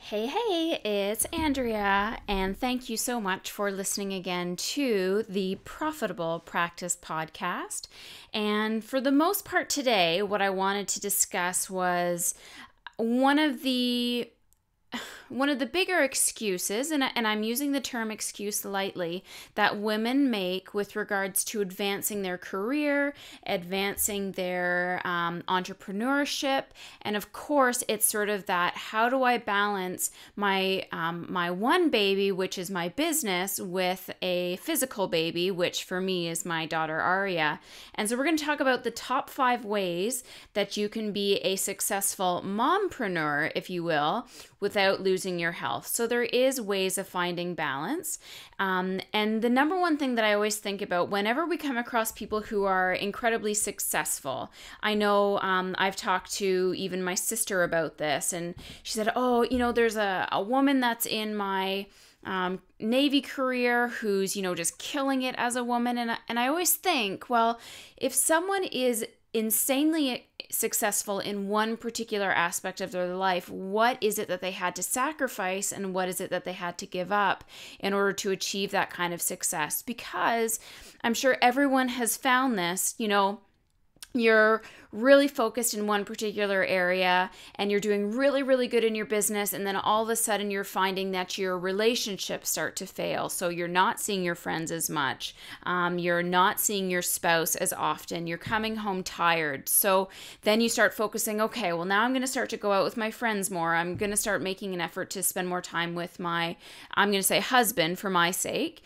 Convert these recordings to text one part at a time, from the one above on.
Hey, it's Andrea, and thank you so much for listening again to the Profitable Practice podcast. And for the most part today, what I wanted to discuss was one of the one of the bigger excuses, and I'm using the term excuse lightly, that women make with regards to advancing their career, advancing their entrepreneurship, and of course, it's sort of that: how do I balance my one baby, which is my business, with a physical baby, which for me is my daughter Aria. And so we're going to talk about the top 5 ways that you can be a successful mompreneur, if you will, without losing your health. So there is ways of finding balance. And the number one thing that I always think about whenever we come across people who are incredibly successful, I know I've talked to even my sister about this, and she said, oh, there's a woman that's in my Navy career who's, just killing it as a woman. And I always think, well, if someone is insanely successful in one particular aspect of their life, what is it that they had to sacrifice and what is it that they had to give up in order to achieve that kind of success? Because I'm sure everyone has found this, you're really focused in one particular area and you're doing really, really good in your business. And then all of a sudden you're finding that your relationships start to fail. So you're not seeing your friends as much. You're not seeing your spouse as often. You're coming home tired. So then you start focusing, okay, well, now I'm going to start to go out with my friends more. I'm going to start making an effort to spend more time with my, I'm going to say husband for my sake.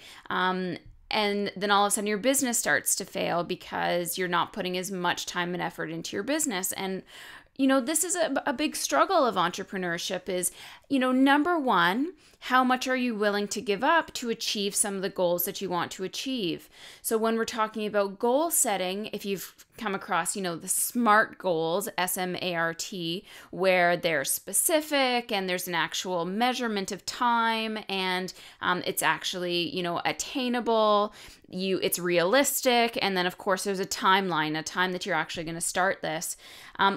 And then all of a sudden your business starts to fail because you're not putting as much time and effort into your business. And, this is a big struggle of entrepreneurship is, number one, how much are you willing to give up to achieve some of the goals that you want to achieve? So when we're talking about goal setting, if you've come across, the SMART goals, SMART, where they're specific and there's an actual measurement of time and it's actually, attainable, it's realistic, and then of course there's a timeline, a time that you're actually going to start this.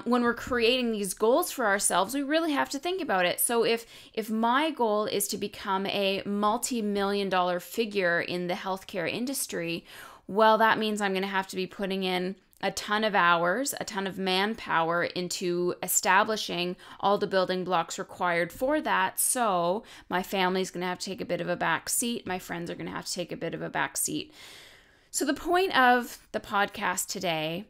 When we're creating these goals for ourselves, we really have to think about it. So if my goal is to become a multi-million-dollar figure in the healthcare industry, well, that means I'm going to have to be putting in a ton of hours, a ton of manpower into establishing all the building blocks required for that. So my family's going to have to take a bit of a back seat. My friends are going to have to take a bit of a back seat. So the point of the podcast today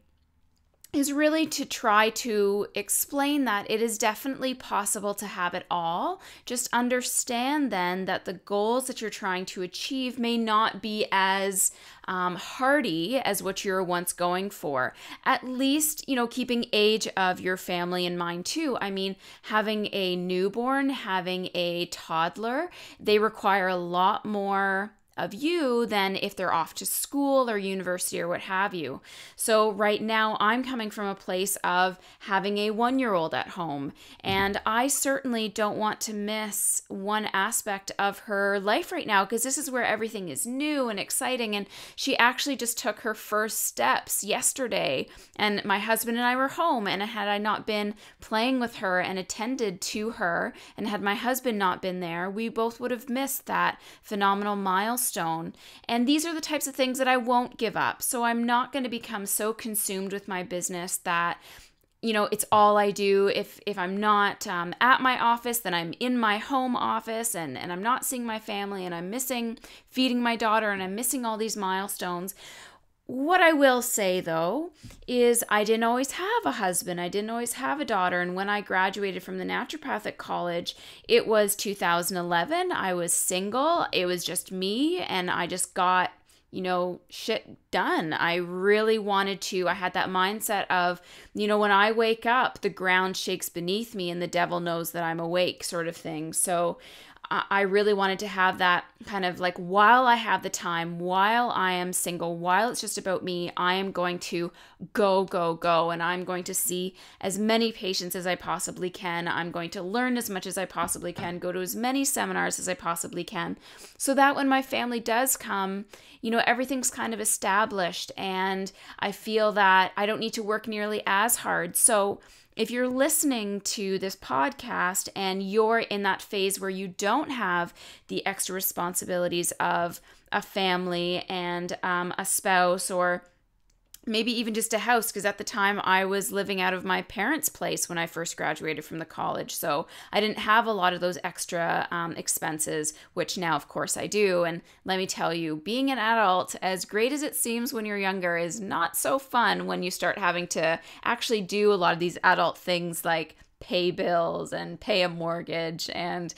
is really to try to explain that it is definitely possible to have it all. Just understand then that the goals that you're trying to achieve may not be as hardy as what you were once going for. At least, keeping age of your family in mind too. I mean, having a newborn, having a toddler, they require a lot more of you than if they're off to school or university or what have you. So right now I'm coming from a place of having a 1-year-old at home, and I certainly don't want to miss one aspect of her life right now because this is where everything is new and exciting. And she actually just took her first steps yesterday, and my husband and I were home, and had I not been playing with her and attended to her, and had my husband not been there, we both would have missed that phenomenal milestone. And these are the types of things that I won't give up. So I'm not going to become so consumed with my business that, it's all I do. If I'm not at my office, then I'm in my home office and I'm not seeing my family and I'm missing feeding my daughter and I'm missing all these milestones. What I will say, though, is I didn't always have a husband. I didn't always have a daughter. And when I graduated from the naturopathic college, it was 2011. I was single. It was just me. And I just got, shit done. I really wanted to. I had that mindset of, when I wake up, the ground shakes beneath me and the devil knows that I'm awake sort of thing. So I really wanted to have that kind of like, while I have the time, while I am single, while it's just about me, I am going to go, go, go. And I'm going to see as many patients as I possibly can. I'm going to learn as much as I possibly can, go to as many seminars as I possibly can, so that when my family does come, everything's kind of established and I feel that I don't need to work nearly as hard. So if you're listening to this podcast and you're in that phase where you don't have the extra responsibilities of a family and a spouse, or maybe even just a house, because at the time I was living out of my parents' place when I first graduated from the college. So I didn't have a lot of those extra expenses, which now, of course, I do. And let me tell you, being an adult, as great as it seems when you're younger, is not so fun when you start having to actually do a lot of these adult things like pay bills and pay a mortgage and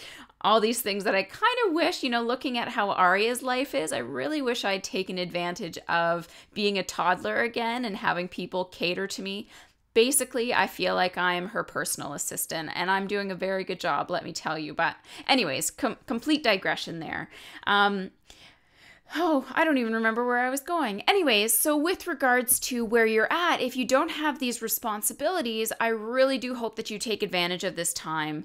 all these things that I kind of wish, looking at how Aria's life is, I really wish I'd taken advantage of being a toddler again and having people cater to me. Basically, I feel like I'm her personal assistant, and I'm doing a very good job, let me tell you. But anyways, complete digression there. I don't even remember where I was going. Anyways, so with regards to where you're at, if you don't have these responsibilities, I really do hope that you take advantage of this time.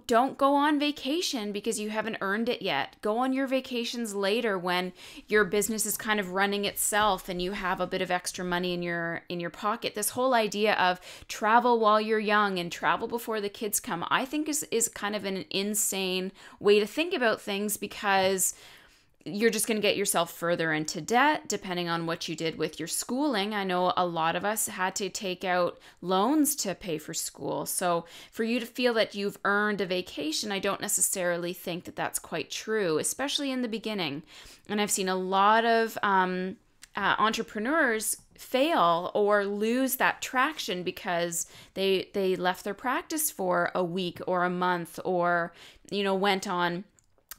Don't go on vacation because you haven't earned it yet. Go on your vacations later when your business is kind of running itself and you have a bit of extra money in your pocket. This whole idea of travel while you're young and travel before the kids come, I think is kind of an insane way to think about things, because you're just going to get yourself further into debt depending on what you did with your schooling. I know a lot of us had to take out loans to pay for school. So for you to feel that you've earned a vacation, I don't necessarily think that that's quite true, especially in the beginning. And I've seen a lot of entrepreneurs fail or lose that traction because they left their practice for a week or a month, or went on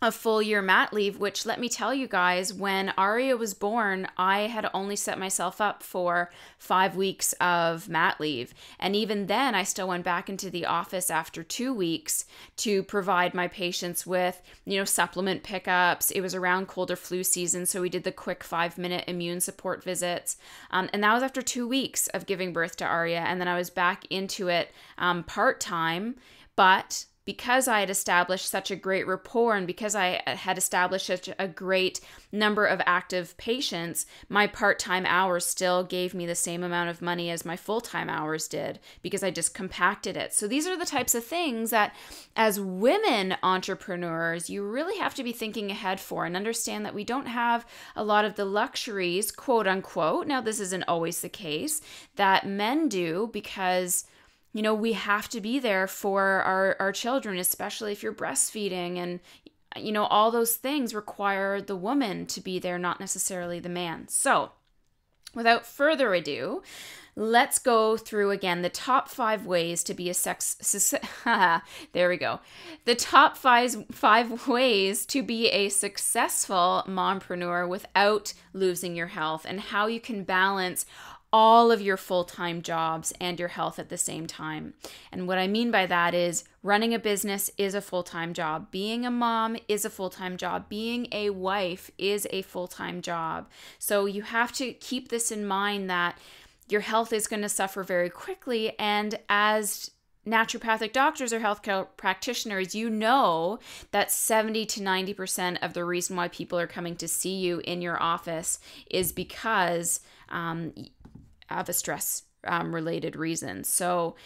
a full year mat leave, which, let me tell you guys, when Aria was born, I had only set myself up for 5 weeks of mat leave. And even then, I still went back into the office after 2 weeks to provide my patients with, supplement pickups. It was around cold or flu season, so we did the quick 5-minute immune support visits. And that was after 2 weeks of giving birth to Aria. And then I was back into it part-time, but because I had established such a great rapport and because I had established such a great number of active patients, my part-time hours still gave me the same amount of money as my full-time hours did, because I just compacted it. So these are the types of things that, as women entrepreneurs, you really have to be thinking ahead for, and understand that we don't have a lot of the luxuries, quote unquote, now this isn't always the case, that men do, because we have to be there for our children, especially if you're breastfeeding, and, all those things require the woman to be there, not necessarily the man. So without further ado, let's go through again the top 5 ways to be there we go. The top five ways to be a successful mompreneur without losing your health, and how you can balance all of your full-time jobs and your health at the same time. And what I mean by that is, running a business is a full-time job. Being a mom is a full-time job. Being a wife is a full-time job. So you have to keep this in mind, that your health is going to suffer very quickly. And as naturopathic doctors or healthcare practitioners, that 70 to 90% of the reason why people are coming to see you in your office is because of a stress related reason. So,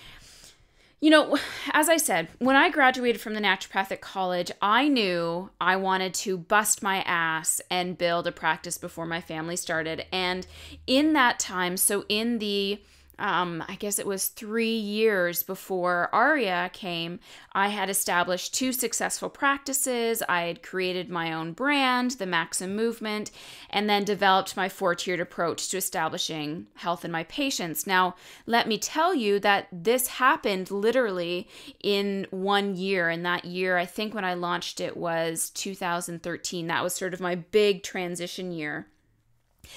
as I said, when I graduated from the naturopathic college, I knew I wanted to bust my ass and build a practice before my family started. And in that time, so in the I guess it was 3 years before Aria came, I had established 2 successful practices. I had created my own brand, the Maxim movement, and then developed my 4-tiered approach to establishing health in my patients. Now, let me tell you that this happened literally in 1 year. And that year, I think when I launched it was 2013. That was sort of my big transition year.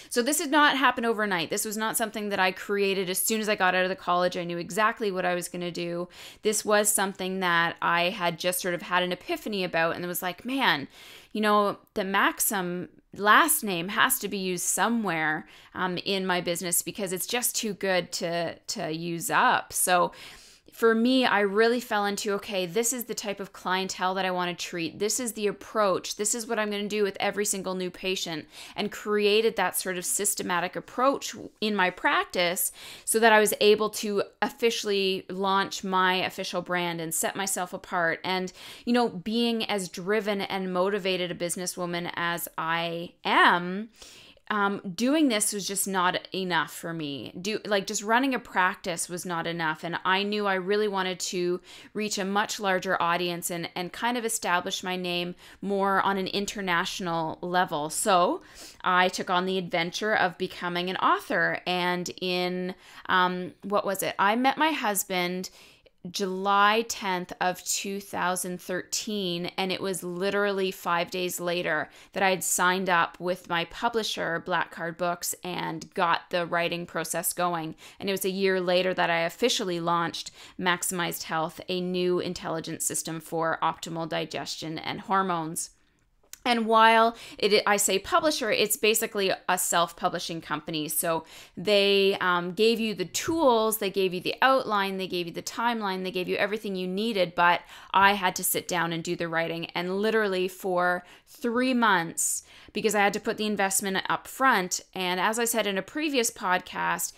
So this did not happen overnight. This was not something that I created as soon as I got out of the college. I knew exactly what I was going to do. This was something that I had just sort of had an epiphany about, and it was like, man, the Maxim last name has to be used somewhere in my business, because it's just too good to use up. So for me, I really fell into, okay, this is the type of clientele that I want to treat. This is the approach. This is what I'm going to do with every single new patient, and created that sort of systematic approach in my practice so that I was able to officially launch my official brand and set myself apart. And, being as driven and motivated a businesswoman as I am, doing this was just not enough for me. Just running a practice was not enough. And I knew I really wanted to reach a much larger audience and kind of establish my name more on an international level. So I took on the adventure of becoming an author. And in, I met my husband July 10th of 2013, and it was literally 5 days later that I had signed up with my publisher, Black Card Books, and got the writing process going. And it was a year later that I officially launched Maximized Health, a new intelligence system for optimal digestion and hormones. And while I say publisher, it's basically a self-publishing company. So they gave you the tools, they gave you the outline, they gave you the timeline, they gave you everything you needed, but I had to sit down and do the writing. And literally for 3 months, because I had to put the investment up front. And as I said in a previous podcast,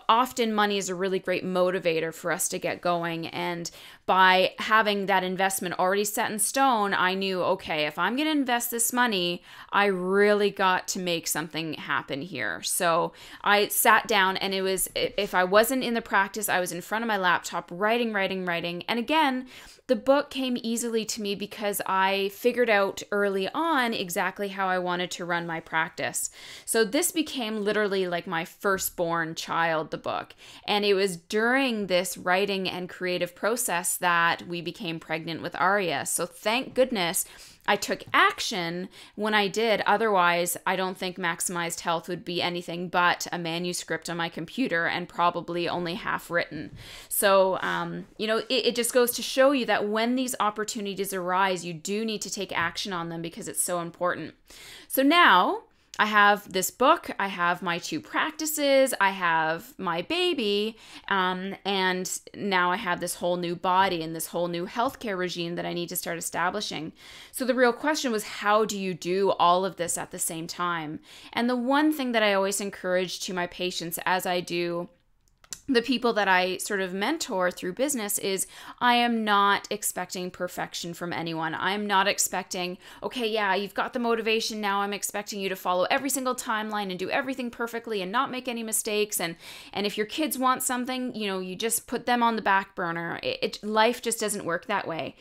often money is a really great motivator for us to get going. And by having that investment already set in stone, I knew, okay, if I'm going to invest this money, I really got to make something happen here. So I sat down, and it was, if I wasn't in the practice, I was in front of my laptop writing. And again, the book came easily to me because I figured out early on exactly how I wanted to run my practice. So this became literally like my firstborn child, the book. And it was during this writing and creative process that we became pregnant with Aria. So thank goodness I took action when I did. Otherwise, I don't think Maximized Health would be anything but a manuscript on my computer and probably only half written. So, it just goes to show you that when these opportunities arise, you do need to take action on them because it's so important. So now I have this book, I have my 2 practices, I have my baby, and now I have this whole new body and this whole new healthcare regime that I need to start establishing. So the real question was, how do you do all of this at the same time? And the one thing that I always encourage to my patients, as I do the people that I sort of mentor through business, is I am not expecting perfection from anyone. I'm not expecting, okay, yeah, you've got the motivation now. I'm expecting you to follow every single timeline and do everything perfectly and not make any mistakes. And if your kids want something, you just put them on the back burner. Life just doesn't work that way.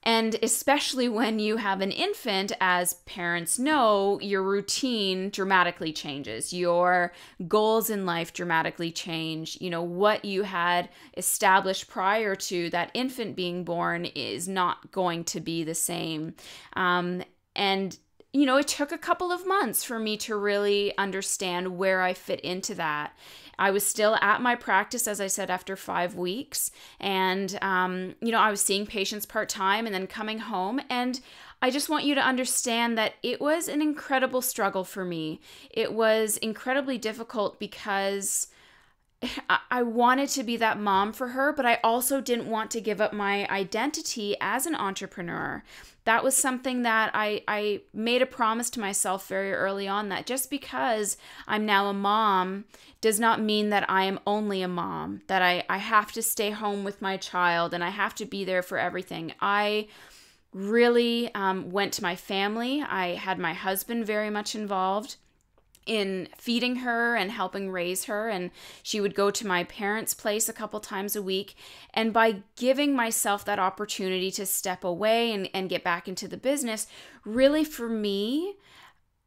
And especially when you have an infant, as parents know, your routine dramatically changes. Your goals in life dramatically change. What you had established prior to that infant being born is not going to be the same. It took a couple of months for me to really understand where I fit into that. I was still at my practice, as I said, after 5 weeks. And, I was seeing patients part-time and then coming home. And I just want you to understand that it was an incredible struggle for me. It was incredibly difficult because I wanted to be that mom for her, but I also didn't want to give up my identity as an entrepreneur. That was something that I made a promise to myself very early on, that just because I'm now a mom does not mean that I am only a mom, that I have to stay home with my child and I have to be there for everything. I really went to my family. I had my husband very much involved in feeding her and helping raise her, and she would go to my parents' place a couple times a week. And by giving myself that opportunity to step away and get back into the business, really for me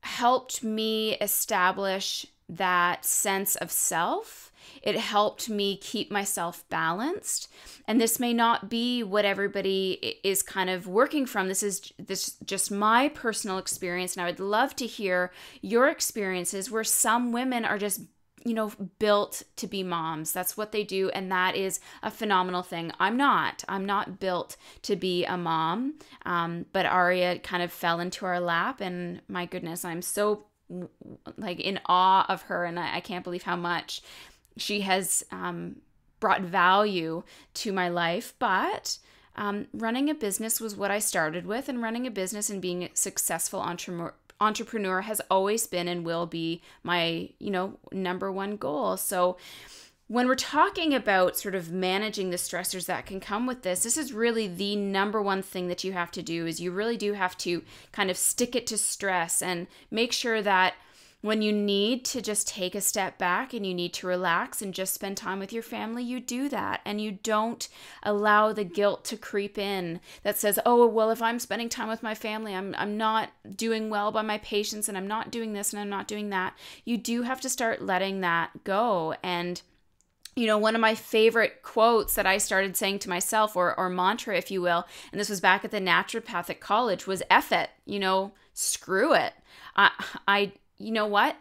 helped me establish that sense of self. It helped me keep myself balanced. And this may not be what everybody is kind of working from. This is just my personal experience. And I would love to hear your experiences where some women are just, built to be moms. That's what they do. And that is a phenomenal thing. I'm not built to be a mom. But Aria kind of fell into our lap. And my goodness, I'm so in awe of her. And I can't believe how much she has brought value to my life, but running a business was what I started with, and running a business and being a successful entrepreneur has always been and will be my, number one goal. So when we're talking about sort of managing the stressors that can come with this is really the number one thing that you have to do, is you really do have to kind of stick it to stress and make sure that when you need to just take a step back and you need to relax and just spend time with your family, you do that. And you don't allow the guilt to creep in that says, oh, well, if I'm spending time with my family, I'm not doing well by my patients, and I'm not doing this and I'm not doing that. You do have to start letting that go. And one of my favorite quotes that I started saying to myself, or mantra, if you will, and this was back at the naturopathic college, was F it, screw it. You know what?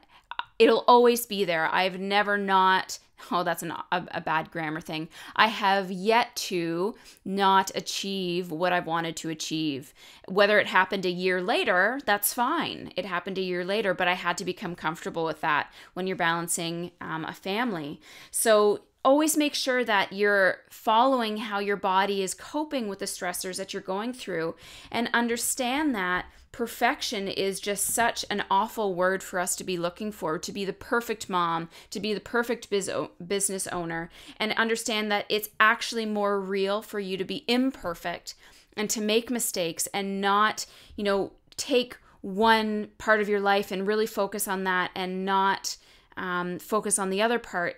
It'll always be there. I've never not, that's a bad grammar thing. I have yet to not achieve what I've wanted to achieve. Whether it happened a year later, that's fine. It happened a year later, but I had to become comfortable with that when you're balancing a family. So always make sure that you're following how your body is coping with the stressors that you're going through, and understand that perfection is just such an awful word for us to be looking for, to be the perfect mom, to be the perfect business owner, and understand that it's actually more real for you to be imperfect and to make mistakes and not, take one part of your life and really focus on that and not focus on the other part.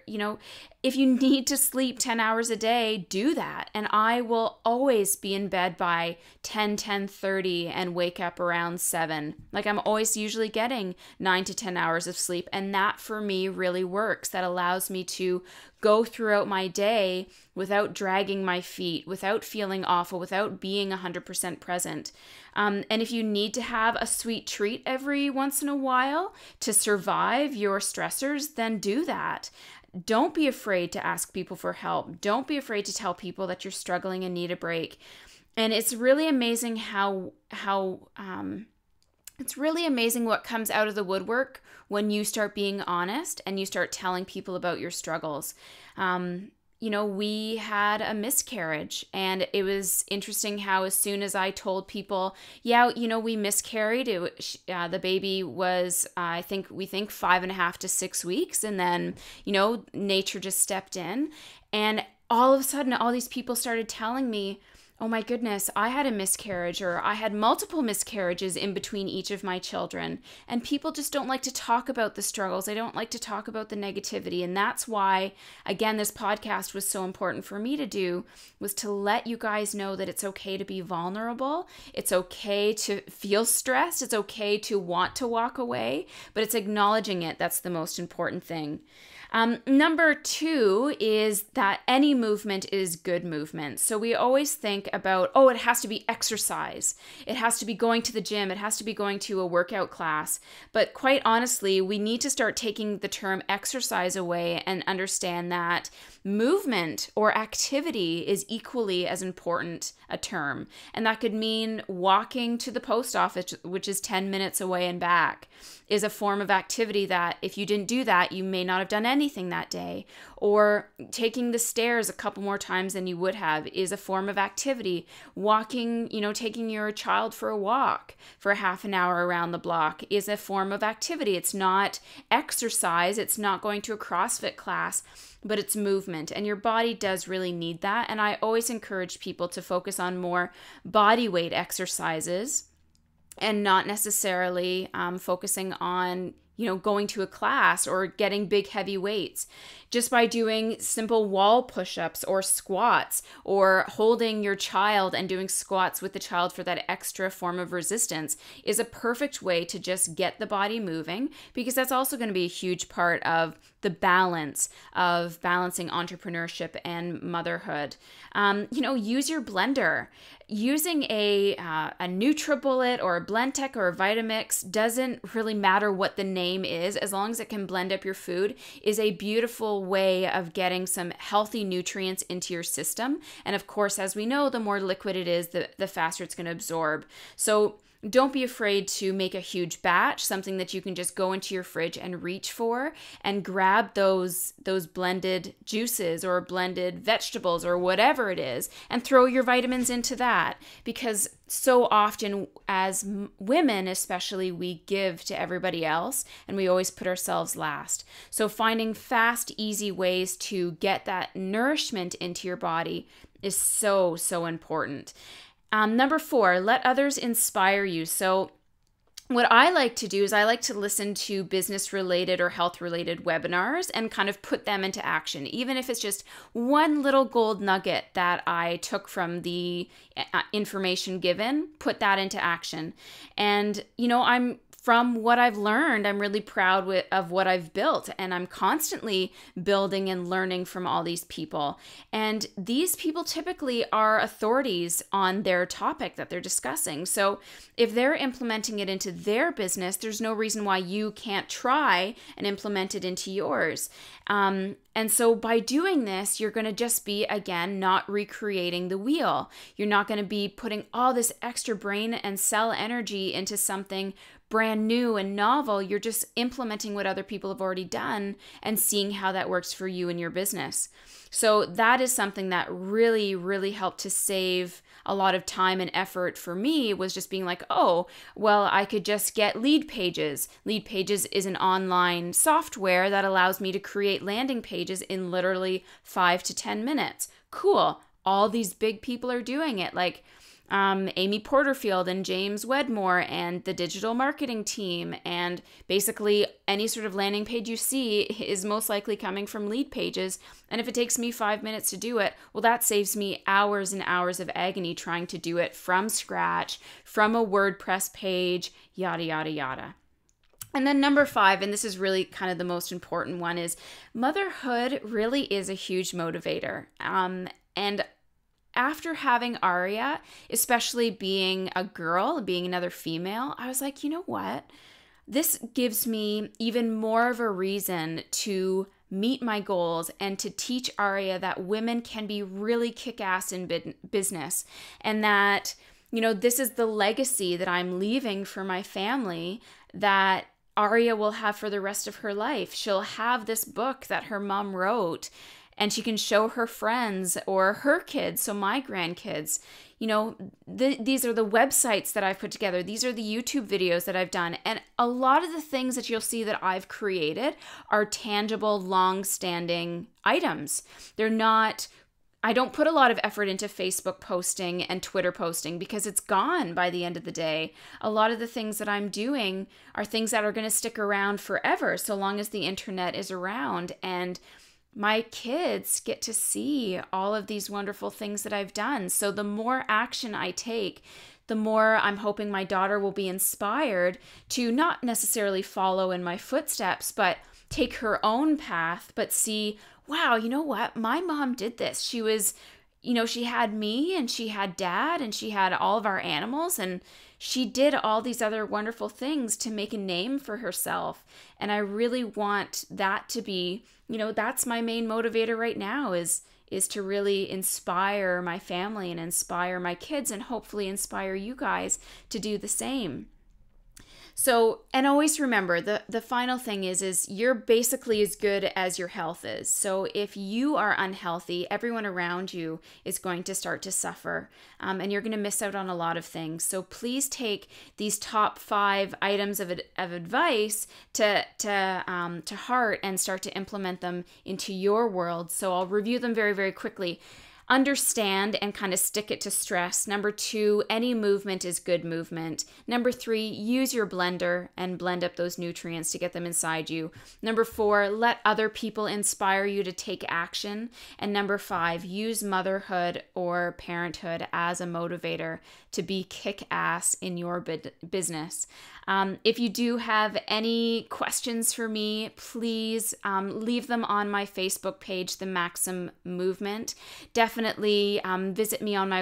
If you need to sleep 10 hours a day, do that. And I will always be in bed by 10:30 and wake up around 7. Like, I'm always usually getting 9 to 10 hours of sleep. And that for me really works. That allows me to go throughout my day without dragging my feet, without feeling awful, without being 100% present. And if you need to have a sweet treat every once in a while to survive your stressors, then do that. Don't be afraid to ask people for help. Don't be afraid to tell people that you're struggling and need a break. And it's really amazing it's really amazing what comes out of the woodwork when you start being honest and you start telling people about your struggles. We had a miscarriage, and it was interesting how as soon as I told people, we miscarried, the baby was, we think 5.5 to 6 weeks. And then, nature just stepped in, and all of a sudden, all these people started telling me, oh my goodness, I had a miscarriage, or I had multiple miscarriages in between each of my children. And people just don't like to talk about the struggles. They don't like to talk about the negativity. And that's why, again, this podcast was so important for me to do, was to let you guys know that it's okay to be vulnerable. It's okay to feel stressed. It's okay to want to walk away, but it's acknowledging it. That's the most important thing. Number 2 is that any movement is good movement. So we always think about, it has to be exercise. It has to be going to the gym. It has to be going to a workout class. But quite honestly, we need to start taking the term exercise away and understand that movement or activity is equally as important a term. And that could mean walking to the post office, which is 10 minutes away and back, is a form of activity that if you didn't do that, you may not have done anything that day. Or taking the stairs a couple more times than you would have is a form of activity. Walking, taking your child for a walk for half an hour around the block is a form of activity. It's not exercise. It's not going to a CrossFit class, but it's movement. And your body does really need that. And I always encourage people to focus on more body weight exercises and not necessarily focusing on, going to a class or getting big heavy weights. Just by doing simple wall push-ups or squats, or holding your child and doing squats with the child for that extra form of resistance is a perfect way to just get the body moving, because that's also going to be a huge part of the balance of balancing entrepreneurship and motherhood. Use your blender. Using a NutriBullet or a Blendtec or a Vitamix doesn't really matter what the name is, as long as it can blend up your food, is a beautiful way of getting some healthy nutrients into your system. And of course, as we know, the more liquid it is, the faster it's going to absorb. So don't be afraid to make a huge batch, something that you can just go into your fridge and reach for and grab those blended juices or blended vegetables or whatever it is and throw your vitamins into that. Because so often as women especially, we give to everybody else and we always put ourselves last. So finding fast, easy ways to get that nourishment into your body is so, so important. Number 4, let others inspire you. So what I like to do is I like to listen to business-related or health-related webinars and kind of put them into action, even if it's just one little gold nugget that I took from the information given, put that into action. And, from what I've learned, I'm really proud of what I've built, and I'm constantly building and learning from all these people. And these people typically are authorities on their topic that they're discussing. So if they're implementing it into their business, there's no reason why you can't try and implement it into yours. And so by doing this, you're going to just be, again, not recreating the wheel. You're not going to be putting all this extra brain and cell energy into something brand new and novel. You're just implementing what other people have already done and seeing how that works for you and your business. So that is something that really, really helped to save a lot of time and effort for me, was just being like, oh, well, I could just get Lead Pages. Lead Pages is an online software that allows me to create landing pages in literally 5 to 10 minutes. Cool. All these big people are doing it, like Amy Porterfield and James Wedmore and the digital marketing team. And basically any sort of landing page you see is most likely coming from Lead Pages. And if it takes me 5 minutes to do it, well, that saves me hours and hours of agony trying to do it from scratch, from a WordPress page, yada, yada, yada. And then number 5, and this is really kind of the most important one, is motherhood really is a huge motivator. And after having Aria, especially being a girl, being another female, I was like, you know what? This gives me even more of a reason to meet my goals and to teach Aria that women can be really kick-ass in business, and that, this is the legacy that I'm leaving for my family that Aria will have for the rest of her life. She'll have this book that her mom wrote, and she can show her friends or her kids, so my grandkids. These are the websites that I've put together. These are the YouTube videos that I've done. And a lot of the things that you'll see that I've created are tangible, long-standing items. I don't put a lot of effort into Facebook posting and Twitter posting because it's gone by the end of the day. A lot of the things that I'm doing are things that are going to stick around forever, so long as the internet is around. And my kids get to see all of these wonderful things that I've done. So the more action I take, the more I'm hoping my daughter will be inspired to not necessarily follow in my footsteps, but take her own path, but see, wow, you know what? My mom did this. She was, she had me and she had dad and she had all of our animals, and she did all these other wonderful things to make a name for herself. And I really want that to be, that's my main motivator right now, is to really inspire my family and inspire my kids and hopefully inspire you guys to do the same. So, and always remember, the final thing is you're basically as good as your health is. So if you are unhealthy, everyone around you is going to start to suffer, and you're going to miss out on a lot of things. So please take these top 5 items of advice to heart and start to implement them into your world. So I'll review them very, very quickly. Understand and kind of stick it to stress. Number 2, any movement is good movement. Number 3, use your blender and blend up those nutrients to get them inside you. Number 4, let other people inspire you to take action. And number 5, use motherhood or parenthood as a motivator to be kick-ass in your business. If you do have any questions for me, please leave them on my Facebook page, The Maxim Movement. Definitely visit me on my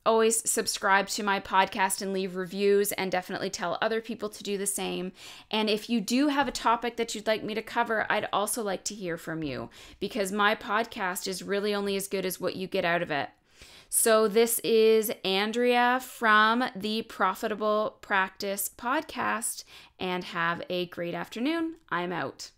always subscribe to my podcast and leave reviews, and definitely tell other people to do the same. And if you do have a topic that you'd like me to cover, I'd also like to hear from you, because my podcast is really only as good as what you get out of it. So this is Andrea from the Profitable Practice Podcast, and have a great afternoon. I'm out.